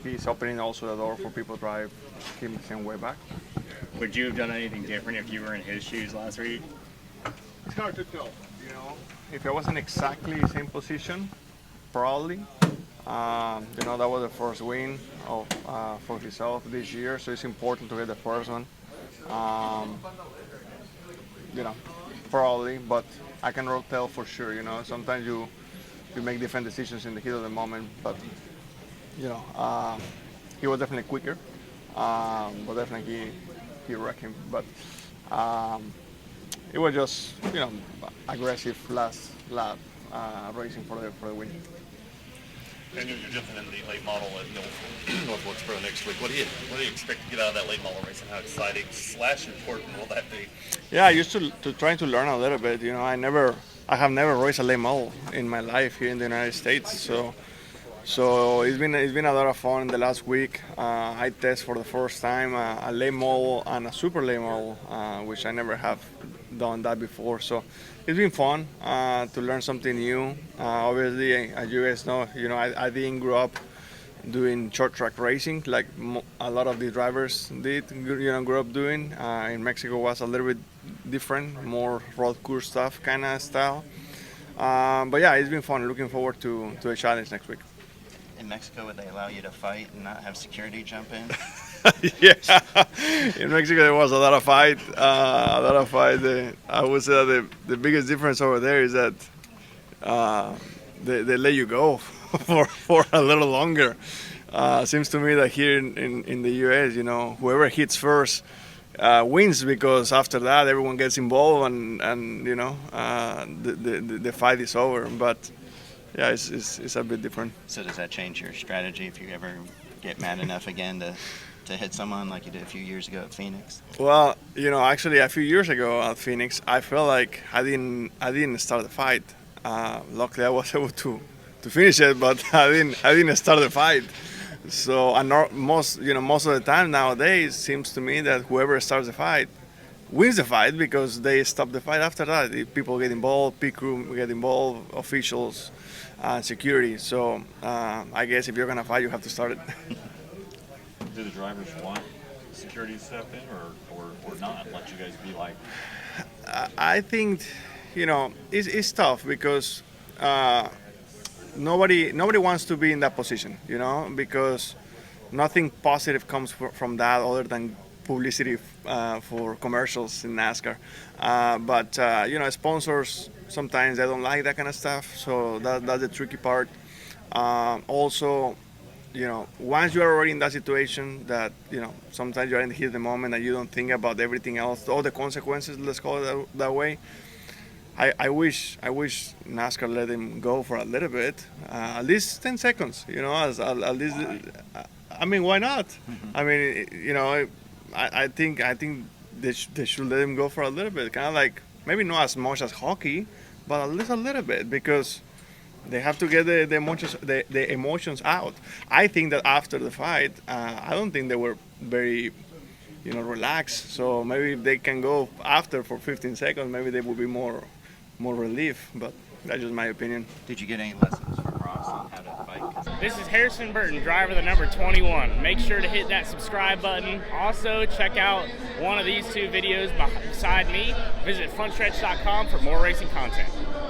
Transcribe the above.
he's opening also the door for people to drive him the same way back. Would you have done anything different if you were in his shoes last week? It's hard to tell. If I wasn't exactly the same position, probably. That was the first win for himself this year, so it's important to get the first one. Probably, but I cannot tell for sure. Sometimes you make different decisions in the heat of the moment, but he was definitely quicker, but definitely he wrecked him. But it was just aggressive last lap racing for the win. And you're jumping in the late model at North Wilkesboro next week. What do you expect to get out of that late model race, and how exciting / important will that be? Yeah, I used to trying to learn a little bit. I have never raced a late model in my life here in the United States. So it's been a lot of fun the last week. I test for the first time a late model and a super late model, which I never have done that before. So it's been fun to learn something new. Obviously, as you guys know, I didn't grow up doing short track racing like a lot of the drivers did. Grow up doing. In Mexico was a little bit different, more road course stuff kind of style. But yeah, it's been fun. Looking forward to a challenge next week. In Mexico, would they allow you to fight and not have security jump in? Yeah, in Mexico there was a lot of fight. I would say that the biggest difference over there is that they let you go for a little longer. Seems to me that here in the U.S., whoever hits first wins, because after that everyone gets involved and the fight is over. But yeah, it's a bit different. So does that change your strategy if you ever get mad enough again to hit someone like you did a few years ago at Phoenix? Well, actually a few years ago at Phoenix, I felt like I didn't start the fight. Luckily, I was able to finish it, but I didn't start the fight. So most of the time nowadays, seems to me that whoever starts the fight wins the fight, because they stop the fight after that. People get involved, pit crew get involved, officials, security. So I guess if you're gonna fight, you have to start it. Do the drivers want security to step in or not? Let you guys be like? I think, it's tough because nobody wants to be in that position, because nothing positive comes from that other than publicity for commercials in NASCAR. But sponsors, sometimes they don't like that kind of stuff, so that's the tricky part. Also, once you are already in that situation, that sometimes you're in the heat of the moment and you don't think about everything else, all the consequences, let's call it that way. I wish NASCAR let him go for a little bit, at least 10 seconds. At least. I mean, why not? I mean, I think they should let him go for a little bit, kind of like maybe not as much as hockey, but at least a little bit, because they have to get the emotions out. I think that after the fight, I don't think they were very, relaxed. So maybe if they can go after for 15 seconds, maybe they will be more relief. But that's just my opinion. Did you get any lessons from Ross on how to fight? This is Harrison Burton, driver the number 21. Make sure to hit that subscribe button. Also, check out one of these two videos beside me. Visit frontstretch.com for more racing content.